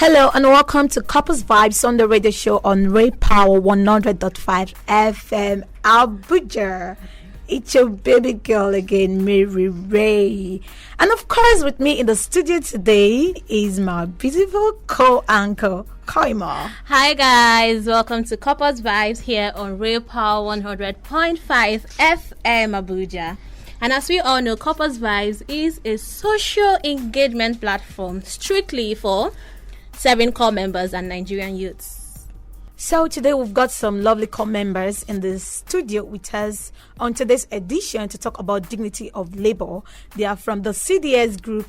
Hello and welcome to Corpersvibez on the radio show on Ray Power 100.5 FM Abuja. It's your baby girl again, Mary Ray. And of course, with me in the studio today is my beautiful co-anchor, Koima. Hi guys, welcome to Corpersvibez here on Ray Power 100.5 FM Abuja. And as we all know, Corpersvibez is a social engagement platform strictly for serving core members and Nigerian youths. So today we've got some lovely core members in the studio with us on today's edition to talk about dignity of labor. They are from the CDS group,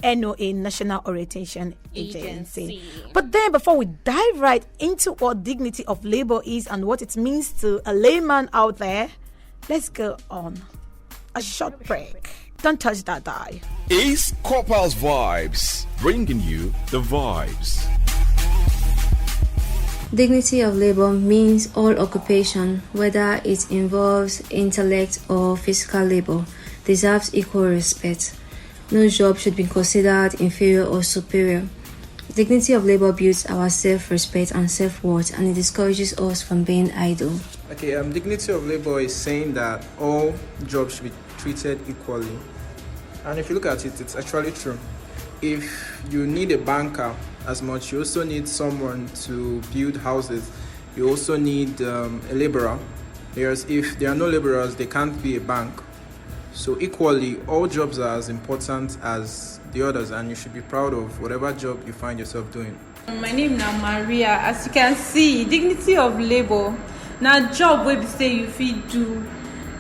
NOA, National Orientation Agency. But then before we dive right into what dignity of labor is and what it means to a layman out there, let's go on a short break. Don't touch that dial. It's Corpersvibez, bringing you the vibes. Dignity of labor means all occupation, whether it involves intellect or physical labor, deserves equal respect. No job should be considered inferior or superior. Dignity of labor builds our self-respect and self-worth, and it discourages us from being idle. Okay, dignity of labor is saying that all jobs should be treated equally. And if you look at it, it's actually true. If you need a banker as much, you also need someone to build houses. You also need a laborer. Whereas if there are no laborers, there can't be a bank. So equally, all jobs are as important as the others, and you should be proud of whatever job you find yourself doing. My name is Maria. As you can see, dignity of labor. Now job where we say you fit do,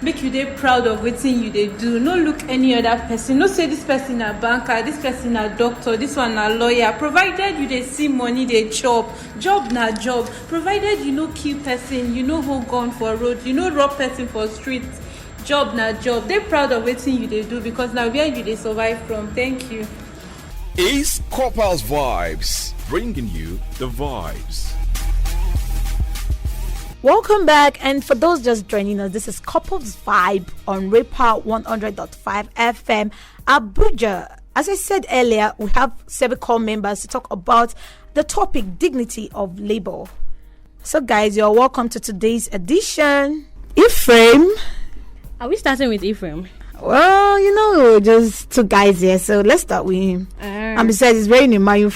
make you dey proud of wetin you dey do. No look any other person. No say this person a banker, this person a doctor, this one a lawyer. Provided you dey see money, dey chop. Job na job. Provided you no kill person, you no hold gun for road, you no rob person for street. Job na job. Dey proud of wetin you dey do because na where you dey survive from. Thank you. It's Corpersvibez, bringing you the vibes. Welcome back, and for those just joining us, this is Corpersvibez on Rapa 100.5 FM Abuja. As I said earlier, we have several core members to talk about the topic dignity of labor. So guys, you're welcome to today's edition. Ephraim. Are we starting with Ephraim? Well, just two guys here, so let's start with him. And besides, he's wearing a Man U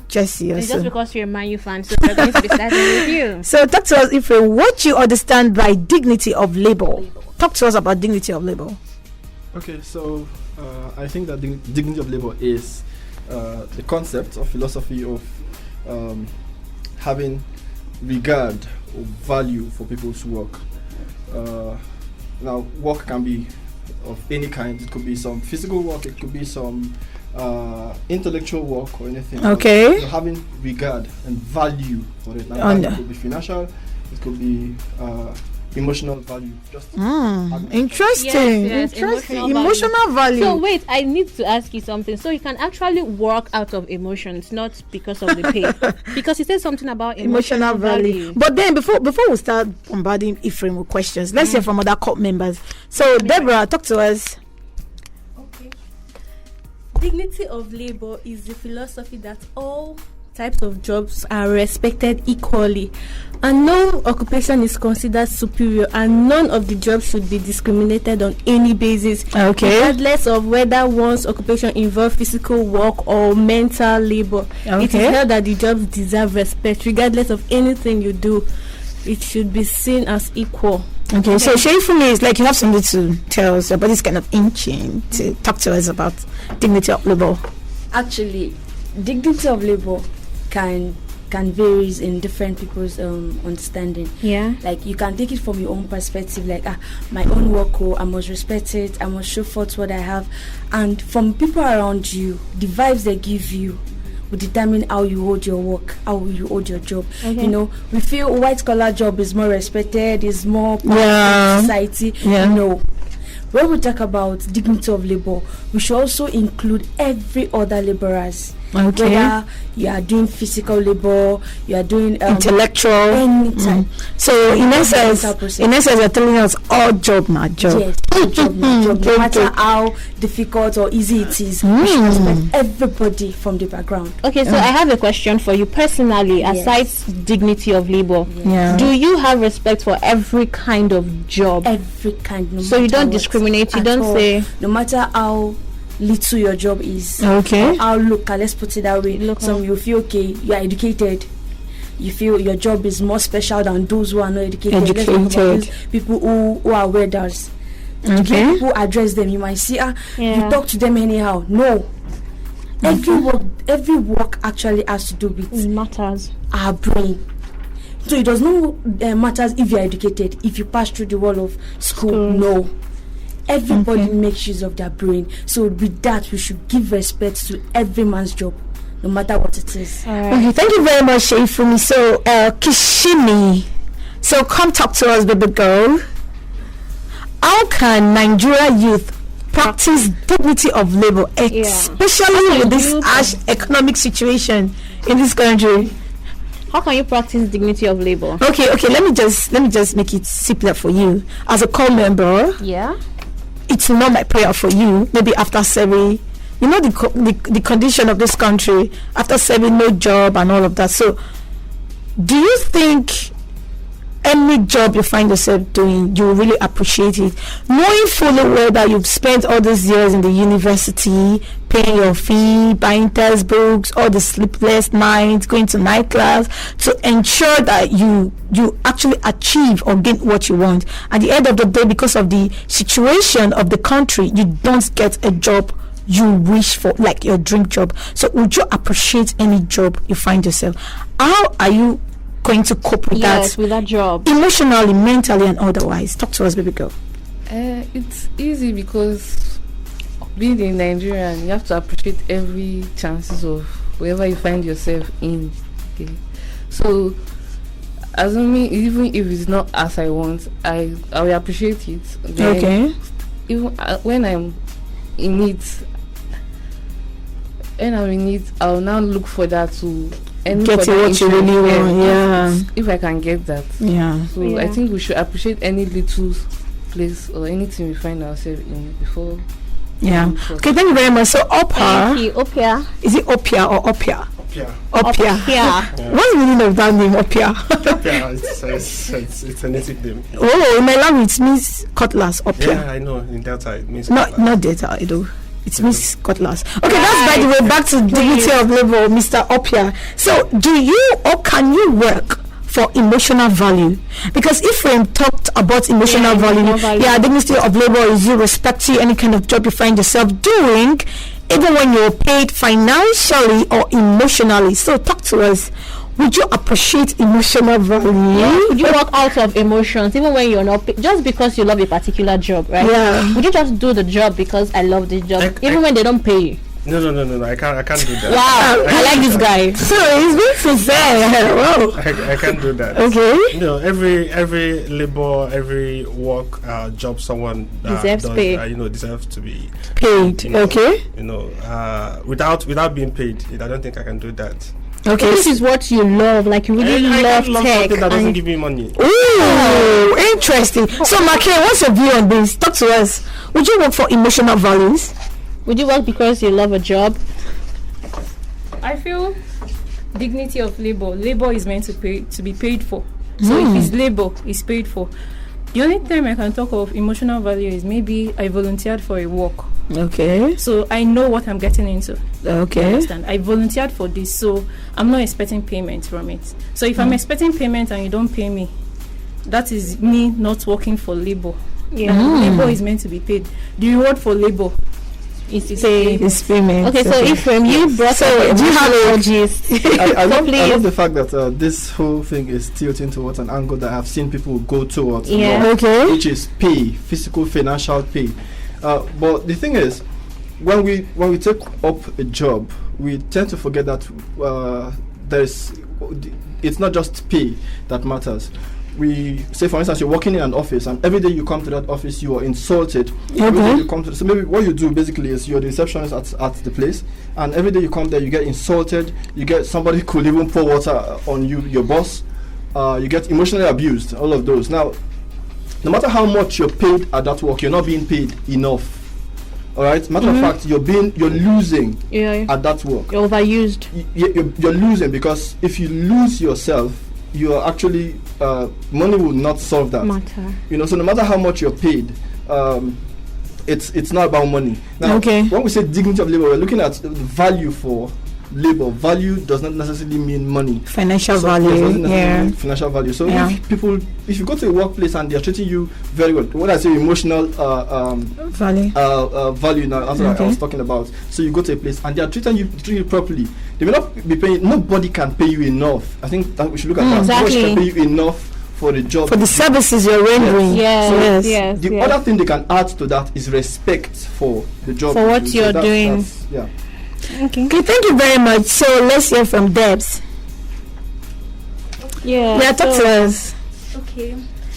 jersey. It's just because you're a Man U fan, so we're going to be starting with you. So talk to us, Ephraim, what you understand by dignity of labor. Talk to us about dignity of labor. Okay, so I think that dignity of labor is the concept or philosophy of having regard or value for people's work. Now, work can be of any kind. It could be some physical work, it could be some intellectual work or anything. Okay. So having regard and value for it. Now, it could be financial, it could be emotional value. Interesting. Yes, Emotional value. So wait, I need to ask you something. So you can actually work out of emotions, not because of the pay. Because he said something about emotional value. But then before we start bombarding Ephraim with questions, let's hear from other court members. So Deborah, talk to us. Okay. Dignity of labor is the philosophy that all types of jobs are respected equally, and no occupation is considered superior, and none of the jobs should be discriminated on any basis, regardless of whether one's occupation involves physical work or mental labor. It is held that the jobs deserve respect regardless of anything you do. It should be seen as equal. Okay, so Shay, for me, it's like you have something to tell us about this kind of inching to talk to us about dignity of labor. Actually, dignity of labor can varies in different people's understanding. Yeah. Like you can take it from your own perspective, like my own work, I must respect it, I must show forth what I have. And from people around you, the vibes they give you will determine how you hold your work, how you hold your job. You know, we feel white collar job is more respected, is more part of society. No. When we talk about dignity of labor, we should also include every other laborers. Okay. Whether you are doing physical labor, you are doing intellectual, anytime. So in essence, you're telling us all job na job. Yes, all job na job. No matter how difficult or easy it is, we should respect everybody from the background. Okay, so I have a question for you personally. Aside dignity of labor, do you have respect for every kind of job? Every kind. No so you don't discriminate. You don't say no matter how little your job is, okay, or how local, let's put it that way. Some you feel okay, you are educated, you feel your job is more special than those who are not educated. Let's talk about people who are welders. Okay, people address them, you might see you talk to them anyhow. No, every work actually has to do with matters our brain. So it does not matter if you are educated, if you pass through the wall of school. No, everybody makes use of their brain. So with that, we should give respect to every man's job, no matter what it is. Okay, thank you very much, Sheifumi. So Kishimi, so come talk to us, baby girl. How can Nigeria youth practice dignity of labor, especially with this harsh economic situation in this country? How can you practice dignity of labor? Okay. Let me just make it simpler for you. As a core member, it's not my prayer for you. Maybe after serving, you know the condition of this country after serving, no job and all of that. So, do you think any job you find yourself doing, you really appreciate it, knowing fully well that you've spent all these years in the university, paying your fee, buying textbooks, all the sleepless nights, going to night class to ensure that you actually achieve or gain what you want. At the end of the day, because of the situation of the country, you don't get a job you wish for, like your dream job. So would you appreciate any job you find yourself? How are you going to cope with that job, emotionally, mentally, and otherwise? Talk to us, baby girl. It's easy because being in Nigerian, you have to appreciate every chances of wherever you find yourself in. Okay? So, assuming even if it's not as I want, I will appreciate it. Then even when I'm in it, I'll now look for that to get what you really want. If I can get that. So I think we should appreciate any little place or anything we find ourselves in before. Okay, thank you very much. So Opia. Is it Opia or Opia? Opia. What's the meaning of that name, Opia? Opia, it's a native name. Oh, in my language it means cutlass. Opia. Yeah, I know. In Delta it means not Delta, I do. It means cutlass. Okay, that's by the way back to dignity of labor, Mr. Opia. So, do you or can you work for emotional value? Because Ephraim talked about emotional value. Dignity of labor is you respecting any kind of job you find yourself doing, even when you're paid financially or emotionally. So, talk to us. Would you appreciate emotional value? Would you work out of emotions even when you're not just because you love a particular job, right? Would you just do the job because I love this job even when they don't pay you? No, I can't do that. Wow, I like this guy. So he's being sincere. Wow. I can't do that. Okay. Every labor, every work, job someone deserves deserves to be paid. Without being paid, I don't think I can do that. Okay, this is what you love, like you really love tech. That doesn't give me money. Ooh, interesting. So, Make, what's your view on this? Talk to us. Would you work for emotional values? Would you work because you love a job? I feel dignity of labor is meant to be paid for. So if it's labor, it's paid for. The only time I can talk of emotional value is maybe I volunteered for a work. Okay. So I know what I'm getting into. Okay. You understand? I volunteered for this, so I'm not expecting payment from it. So if I'm expecting payment and you don't pay me, that is me not working for labor. Labor is meant to be paid. The reward for labor is payment. Okay, so if you brought do you have a gist? I love the fact that this whole thing is tilting towards an angle that I've seen people go towards, which is pay, physical, financial pay. But the thing is, when we take up a job, we tend to forget that it's not just pay that matters. we say, for instance, you're working in an office, and every day you come to that office, you are insulted. Every day you come to, so maybe what you do basically is you're the receptionist at the place, and every day you come there, you get insulted. You get somebody could even pour water on you, your boss. You get emotionally abused. All of those. Now, no matter how much you're paid at that work, you're not being paid enough. All right. Matter of fact, you're losing at that work. You're overused. You're losing, because if you lose yourself, you are actually money will not solve that matter. So no matter how much you're paid, it's not about money. Now, when we say dignity of labor, we're looking at the value for labor. Value does not necessarily mean money. Financial value. Financial value. So if you go to a workplace and they're treating you very well, when I say emotional value now, that's what I was talking about. So you go to a place and they're treating you properly. They may not be paying. Nobody can pay you enough. I think that we should look at that. Exactly. Nobody can pay you enough for the job, for the services you're rendering. The other thing they can add to that is respect for the job, for what you're doing. Okay, thank you very much. So let's hear from Debs. Talk to us. Okay.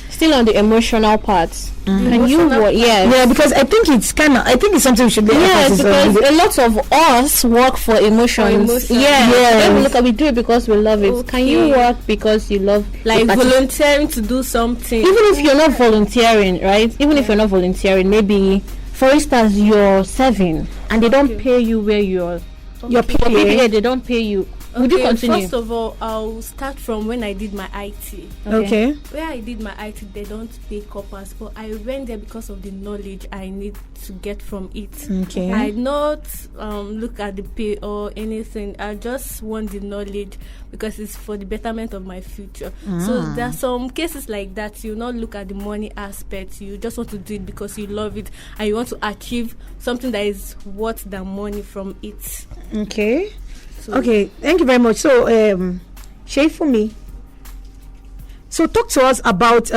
Still on the emotional parts. And you were, because I think it's something we should be because a lot of us work for emotions. We do it because we love it. Can you work because you love, like volunteering to do something? Even if you're not volunteering, right? If you're not volunteering, maybe, for instance, you're serving and they don't pay you where your PPA, they don't pay you. Would you continue? First of all, I'll start from when I did my IT. Okay. Where I did my IT, they don't pay corpus, but I went there because of the knowledge I need to get from it. Okay. I not look at the pay or anything. I just want the knowledge because it's for the betterment of my future. So there are some cases like that. You not look at the money aspect. You just want to do it because you love it and you want to achieve something that is worth the money from it. Okay. Okay, thank you very much. So, Shay, for me, so talk to us about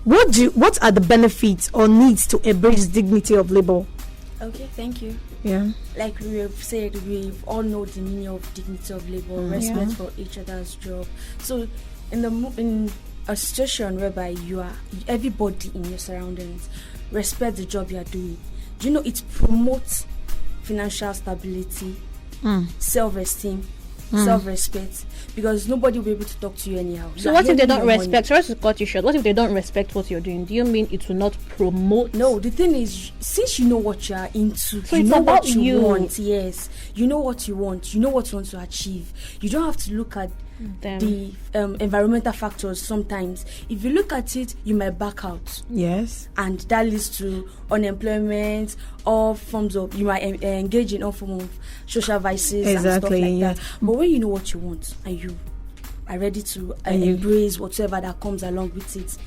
what are the benefits or needs to embrace dignity of labor? Okay, thank you. Yeah. Like we have said, we all know the meaning of dignity of labor, respect for each other's job. So, in a situation whereby you are everybody in your surroundings respect the job you are doing, it promotes financial stability. Self-esteem, self-respect, because nobody will be able to talk to you anyhow. So what if they don't respect? Sorry to cut you short. What if they don't respect what you're doing? Do you mean it will not promote? No, the thing is, since you know what you are into, so you it's know about what you want. Yes, you know what you want. You know what you want to achieve. You don't have to look at the environmental factors. Sometimes if you look at it, you might back out. Yes, and that leads to unemployment, all forms of, you might engage in all forms of social vices and stuff like that. But when you know what you want and you are ready to embrace whatever that comes along with it,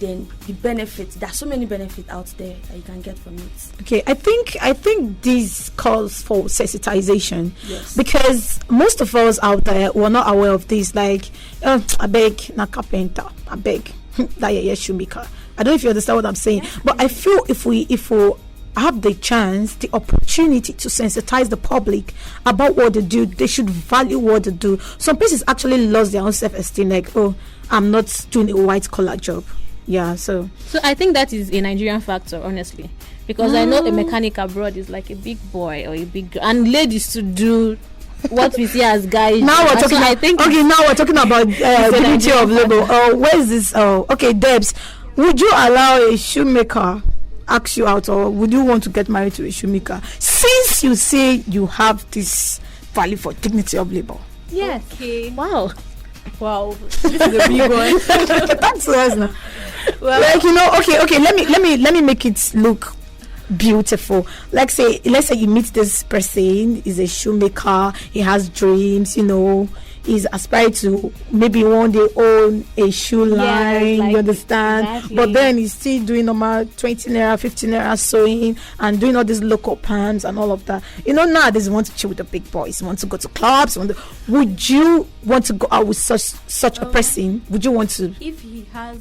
then the benefits, there are so many benefits out there that you can get from it. Okay, I think this calls for sensitization. Yes. Because most of us out there were not aware of this. Like, I beg na carpenter, I beg that shoemaker. I don't know if you understand what I'm saying, but I feel if we have the chance, the opportunity to sensitize the public about what they do, they should value what they do. Some places actually lost their own self-esteem, like, oh, I'm not doing a white collar job. Yeah, so I think that is a Nigerian factor, honestly, because I know a mechanic abroad is like a big boy or a big girl, and ladies to do what we see as guys. Now we're talking. Now we're talking about dignity of labor. Where is this? Okay, Debs, would you allow a shoemaker ask you out, or would you want to get married to a shoemaker? Since you say you have this value for dignity of labor. Yes. Okay. Wow. This is a big one. That's us now. Well, like, okay. Let me make it look beautiful. Let's say you meet this person. He's a shoemaker. He has dreams. He's aspiring to maybe one day own a shoe line. You understand? Exactly. But then he's still doing normal 20 naira, 15 naira sewing and doing all these local pants and all of that. Nowadays, you want to chill with the big boys. You want to go to clubs. Would you want to go out with such a person? Would you want to? If he has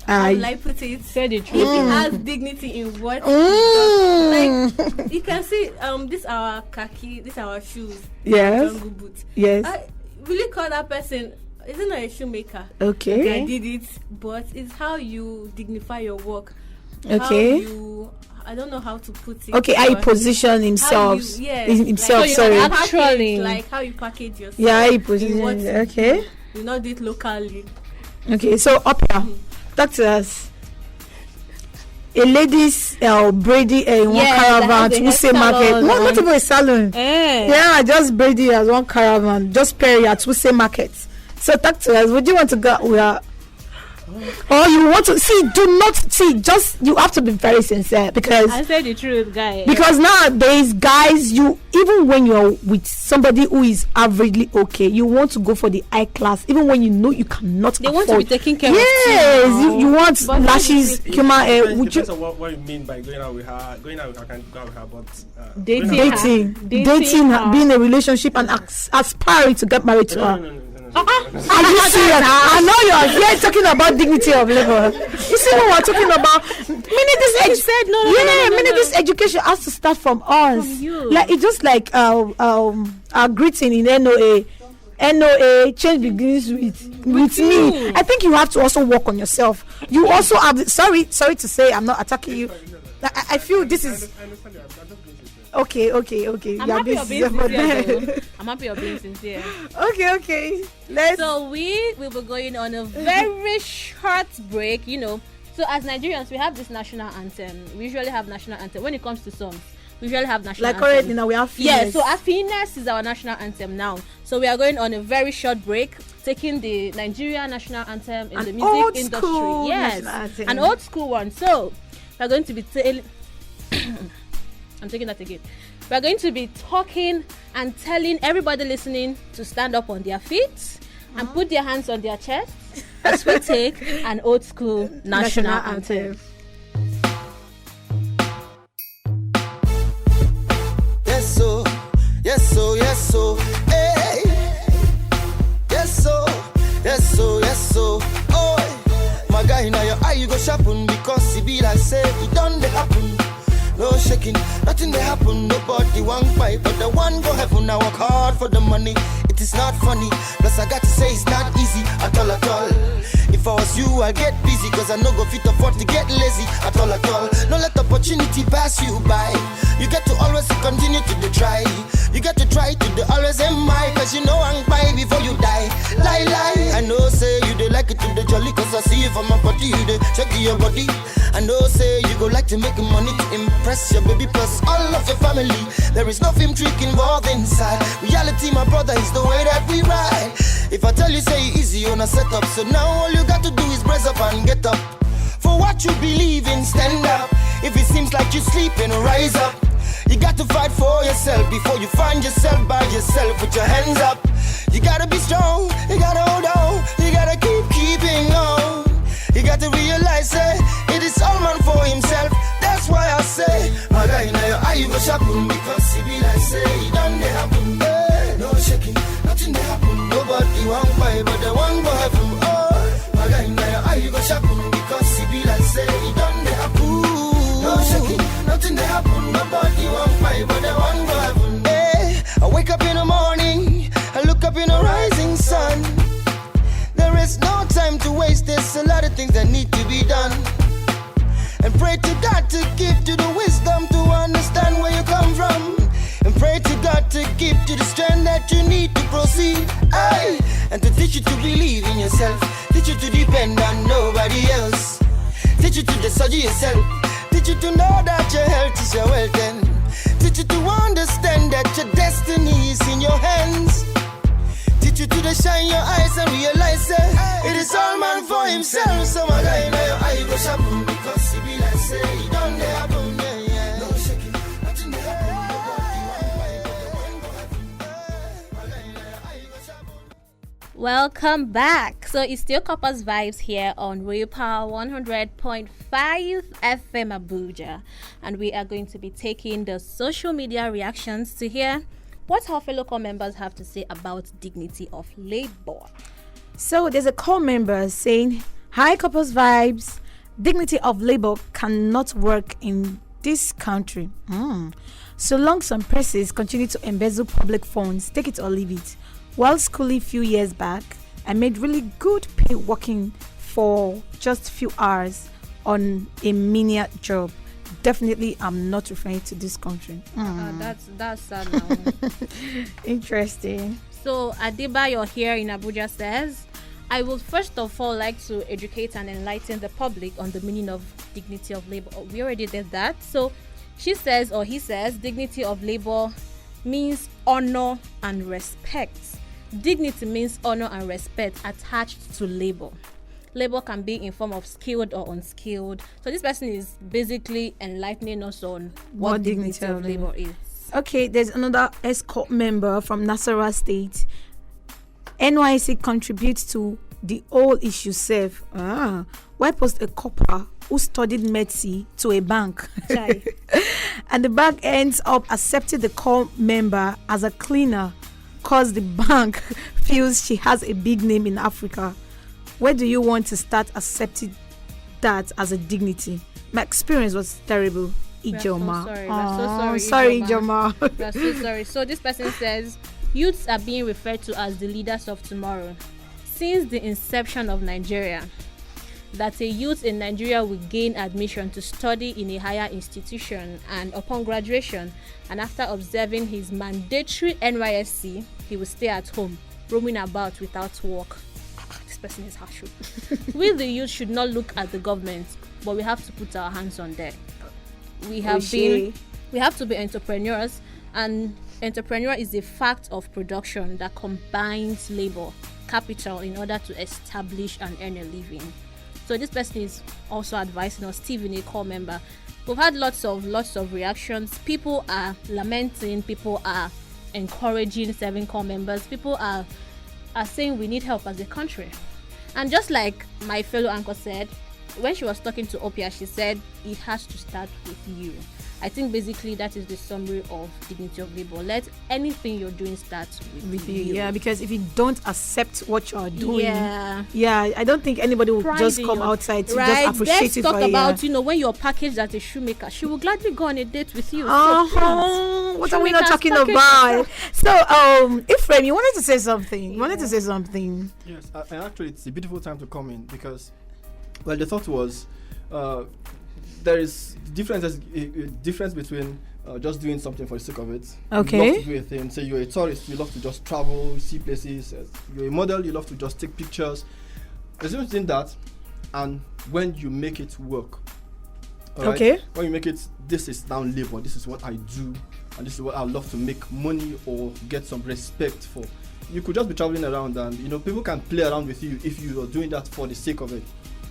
how will I put it? Say the truth. If he has dignity in what he does. Like, you can see this our khaki, this our shoes. Yes. Jungle boots. Yes. Will you call that person isn't a shoemaker. Okay. I did it, but it's how you dignify your work. Okay. I don't know how to put it. Okay, how you position himself. Himself, like, sorry. Actually, like how you package yourself. Yeah, how you position. Okay. You not do it locally. Okay, so up here, talk to us. A lady's Brady in one caravan to Wuse Market. No, not even a salon. Yeah, just Brady as one caravan, just Perry at Wuse Market. So talk to us. Would you want to go? We are. Or you want to just you have to be very sincere, because I said the truth, guy. Because nowadays, guys, you even when you're with somebody who is averagely okay, you want to go for the high class, even when you know you cannot they afford. want to be taking care yes, of you want lashes, human hair. Depends on what you mean by going out with her. Going out with her, can go out with her, but dating, being in a relationship and aspiring to get married to her. No. Are you serious? I know you're here talking about dignity of labor. You see what we're talking about? This education has to start from us. From you. Like it's just like our greeting in NOA change begins with me. I think you have to also work on yourself. You also have sorry to say I'm not attacking you. I feel this is okay. I'm happy you're being sincere. I'm happy you're being sincere. Okay. So we will be going on a very short break, So as Nigerians, we have this national anthem. We usually have national anthem. When it comes to songs, we usually have national anthem. Like already now we have Finesse. Yeah, so Happiness is our national anthem now. So we are going on a very short break, taking the Nigerian national anthem in the music industry. Yes, an old school one. So we are going to be I'm taking that again. We are going to be talking and telling everybody listening to stand up on their feet and put their hands on their chest as we take an old school national anthem. Yes so, hey. Yes so, oh. My guy, now your eye you go sharpen because it be like say it done the happen. No shaking, nothing they happen. Nobody one fight, but the one go heaven. I work hard for the money. It is not funny. Plus I got to say it's not easy at all. If I was you, I'd get busy, cause I no go fit afford to get lazy at all. No let opportunity pass you by. You get to always continue to try. You got to try to always aim high, cause you know I'm by before you die. Lie. I know say you dey like it to the jolly, cause I see you from my body, you dey check your body. I know say you go like to make money to impress your baby plus all of your family. There is no film trick involved inside. Reality, my brother, is the way that we ride. If I tell you say easy on a setup, so now all you got to do is brace up and get up. For what you believe in, stand up. If it seems like you're sleeping, rise up. You got to fight for yourself before you find yourself by yourself with your hands up. You gotta be strong, you gotta hold on, you gotta keeping on. You got to realize it is all man for himself. That's why I say, my guy, now your eye you go sharpen, because it be like say it done they happen. No shaking, nothing they happen. Nobody one fight, but the one go heaven. Oh, my guy, now your eye you go sharpen, because it be like say it done they happen. No shaking, nothing they happen. Nobody one fight, but the one go heaven. Hey, I wake up in the morning, I look up in the rising sun. There is no time to waste, there's a lot of things that need to be done. And pray to God to give you the wisdom to understand where you come from. And pray to God to give you the strength that you need to proceed. Aye. And to teach you to believe in yourself, teach you to depend on nobody else, teach you to decide yourself, teach you to know that your health is your wealth, and teach you to understand that your destiny is in your hands. Teach you to shine your eyes and realize it is all man for himself. So my guy, now your eye go sharpen, because it be like say it done they happen. No shaking, nothing they happen. Welcome back. So it's still Corpersvibez here on Royal Power 100.5 FM Abuja, and we are going to be taking the social media reactions to hear what our fellow core members have to say about dignity of labor. So there's a core member saying, "Hi Corpersvibez, dignity of labor cannot work in this country. So long some presses continue to embezzle public funds, take it or leave it. While schooling few years back, I made really good pay working for just few hours on a menial job. Definitely, I'm not referring to this country. That's sad now. Interesting. So Adebayo here in Abuja says, I would first of all like to educate and enlighten the public on the meaning of dignity of labor. Oh, we already did that. So she says, or he says, dignity of labor means honor and respect. Dignity means honor and respect attached to labor. Labor can be in form of skilled or unskilled. So this person is basically enlightening us on what dignity of labor is. Okay, there's another ESCOP member from Nasarawa State. NYC contributes to the whole issue safe. Why post a copper who studied medicine to a bank? And the bank ends up accepting the core member as a cleaner because the bank feels she has a big name in Africa. Where do you want to start accepting that as a dignity? My experience was terrible. Ijoma. Sorry, Ijoma. We're so sorry. So this person says, youths are being referred to as the leaders of tomorrow. Since the inception of Nigeria, that a youth in Nigeria will gain admission to study in a higher institution, and upon graduation and after observing his mandatory NYSC, he will stay at home, roaming about without work. This person is harsh. We the youth should not look at the government, but we have to put our hands on them. We have to be entrepreneurs, and entrepreneur is a fact of production that combines labor, capital in order to establish and earn a living. So this person is also advising us, Stephen, a core member. We've had lots of reactions. People are lamenting, people are encouraging serving core members, people are saying we need help as a country. And just like my fellow anchor said, when she was talking to Opia, she said it has to start with you. I think basically that is the summary of dignity of labor. Let anything you're doing start with you. Yeah, because if you don't accept what you're doing, I don't think anybody will just come outside to just appreciate it. Let's talk about, when you're packaged as a shoemaker, she will gladly go on a date with you. What are we not talking about? So, Ephraim, you wanted to say something. Yes, and actually, it's a beautiful time to come in because, well, the thought was, there is difference between just doing something for the sake of it. Okay. You love to do a thing. Say you're a tourist, you love to just travel, see places. You're a model, you love to just take pictures. There's difference between that and when you make it work. Okay. When you make it, this is now labor. This is what I do, and this is what I love to make money or get some respect for. You could just be traveling around, and people can play around with you if you are doing that for the sake of it.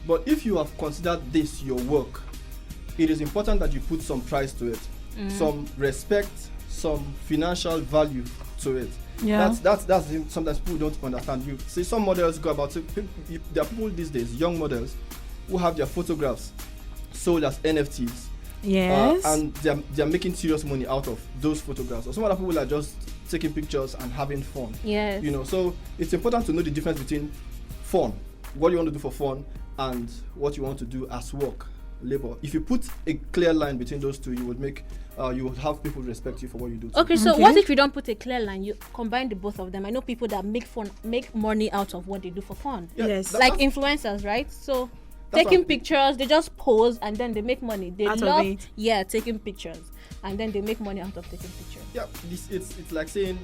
But if you have considered this your work, it is important that you put some price to it, some respect, some financial value to it. Yeah. That's sometimes people don't understand. You see, some models go about. There are people these days, young models, who have their photographs sold as NFTs. Yes. And they're making serious money out of those photographs. Or some other people are just taking pictures and having fun. Yes. So it's important to know the difference between fun, what you want to do for fun, and what you want to do as work, labor. If you put a clear line between those two, you would have people respect you for what you do. Okay, so what if you don't put a clear line? You combine the both of them. I know people that make money out of what they do for fun. Yeah, yes. Like influencers, right? So taking pictures, they just pose and then they make money. They love taking pictures, and then they make money out of taking pictures. Yeah, it's like saying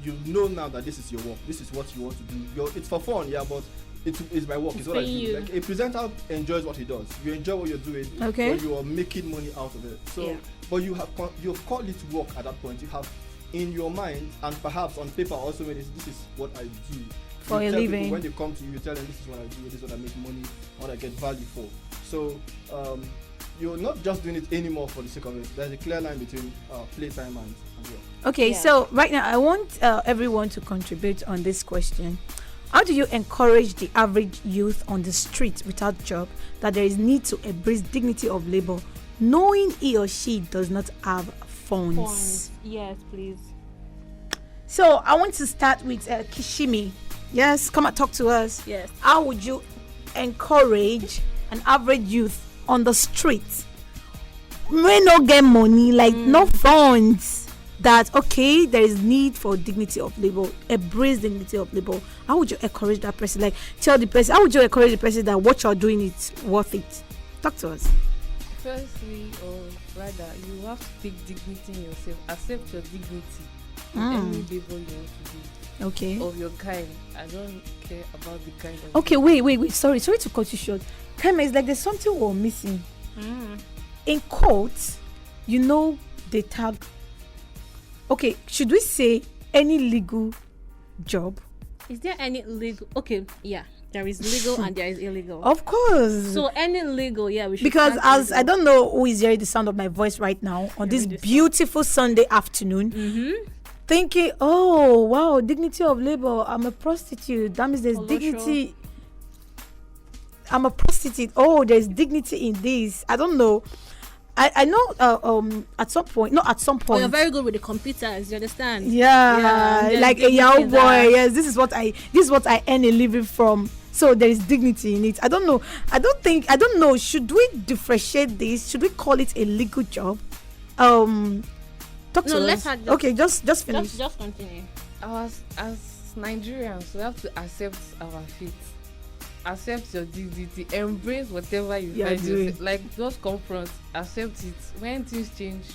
you know now that this is your work. This is what you want to do. It's for fun, but it's my work. It's what I do. Like a presenter enjoys what he does. You enjoy what you're doing. Okay. But you are making money out of it. So, but you've called it work at that point. You have in your mind and perhaps on paper also when this is what I do for a living. People, when they come to you, you tell them this is what I do. This is what I make money. What I get value for. So you're not just doing it anymore for the sake of it. There's a clear line between playtime and work. Okay, so right now I want everyone to contribute on this question. How do you encourage the average youth on the street without job that there is need to embrace dignity of labor, knowing he or she does not have funds? Yes, please. So I want to start with Kishimi. Yes, come and talk to us. Yes. How would you encourage an average youth on the street may not get money, like no funds, that okay, there is need for dignity of labor, embrace dignity of labor, how would you encourage that person? Like, tell the person, how would you encourage the person that what you're doing is worth it? Talk to us. Firstly, or rather, you have to take dignity in yourself. Accept your dignity in any labor you want to do. Okay. Of your kind. I don't care about the kind of. Okay, wait. Sorry to cut you short. Kaima, it's like there's something we're missing. In court, they tag. Okay, should we say any legal job? Is there any legal? Okay, yeah. There is legal and there is illegal. Of course. So any legal, yeah, we should. Because as I don't know who is hearing the sound of my voice right now on this beautiful Sunday afternoon, thinking, oh wow, dignity of labor. I'm a prostitute. That means there's dignity. Sure. I'm a prostitute. Oh, there's dignity in this. I don't know. I know at some point. Not at some point. You're very good with the computers. You understand? Yeah, like a Yahoo boy. Yes, this is what I earn a living from. So there is dignity in it. I don't know. I don't know. Should we differentiate this? Should we call it a legal job? Talk to us. Okay, just finish. Just continue. As Nigerians, we have to accept our fate. Accept your dignity. Embrace whatever you find yourself. Like, just confront. Accept it. When things change,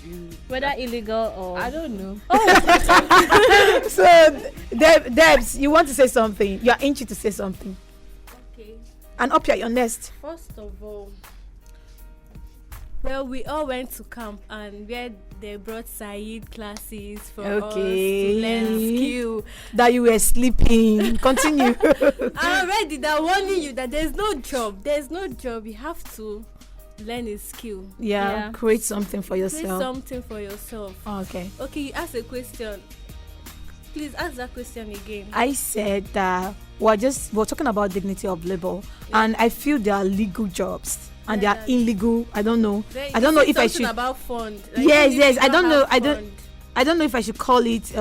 whether illegal or I don't know. Oh. So, Debs, you want to say something? You are itchy to say something. Okay. And up your nest. First of all, well, we all went to camp and where they brought Saeed classes for us to learn skill. That you were sleeping. Continue. I already that warning you that there's no job. There's no job. You have to learn a skill. Yeah. Create something for yourself. Create something for yourself. Okay. Okay, you asked a question. Please ask that question again. I said that we're talking about dignity of labor, and I feel there are legal jobs. And they are illegal. I don't know. I don't know if I should. About fund. Like yes. I don't know. I don't know if I should call it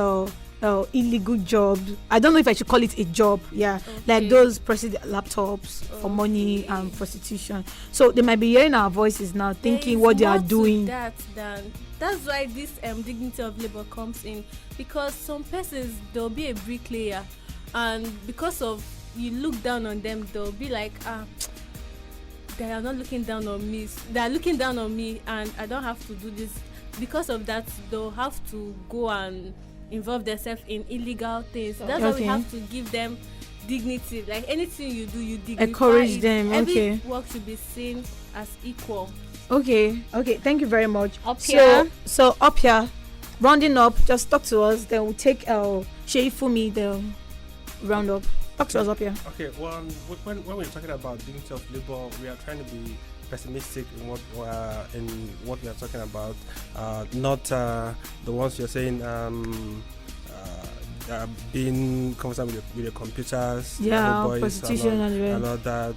illegal job. I don't know if I should call it a job. Yeah, like those laptops for money and prostitution. So they might be hearing our voices now, thinking what they are doing. That's why this dignity of labor comes in, because some persons they'll be a bricklayer, and because of you look down on them, they'll be like they are not looking down on me. They are looking down on me, and I don't have to do this. Because of that, they'll have to go and involve themselves in illegal things. That's why we have to give them dignity. Like anything you do, you dignify. Encourage them. Every work should be seen as equal. Okay. Thank you very much. So up here, rounding up. Just talk to us. Then we'll take Sheifumi the round up. Talk to us up here. Okay, well, when we're talking about dignity of labor, we are trying to be pessimistic in what we are talking about, not the ones you're saying being comfortable with the computers, prostitution and all that,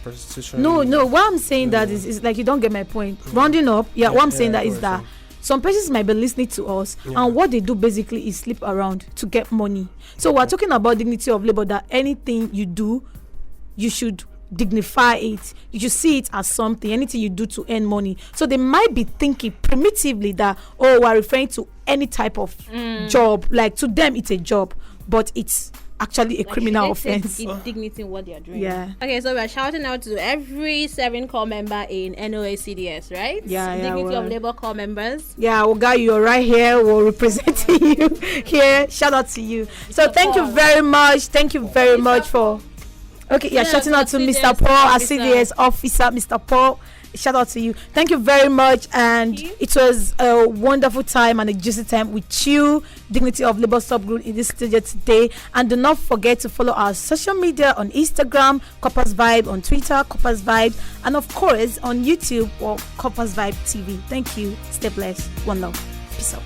prostitution. No, what I'm saying that is like you don't get my point. Rounding up, what I'm saying that is that some persons might be listening to us, and what they do basically is sleep around to get money. So we're talking about dignity of labor, that anything you do, you should dignify it. You should see it as something. Anything you do to earn money. So they might be thinking primitively that we're referring to any type of job. Like to them, it's a job, but it's actually a criminal offense. Dignity in what they are doing. Yeah. Okay, so we're shouting out to every 7 core member in NOACDS, right? Yeah. Dignity of labor core members. Yeah, Oga, you're right here. We're representing you here. Shout out to you. So thank you very much. Thank you very much for. Okay, shouting out to Mr. Paul, our CDS officer, Mr. Paul. Shout out to you. Thank you very much. And it was a wonderful time and a juicy time with you, Dignity of Labor Subgroup, in this studio today. And do not forget to follow our social media on Instagram, Corpersvibez, on Twitter, Corpersvibez, and of course on YouTube or Corpersvibez TV. Thank you. Stay blessed. One love. Peace out.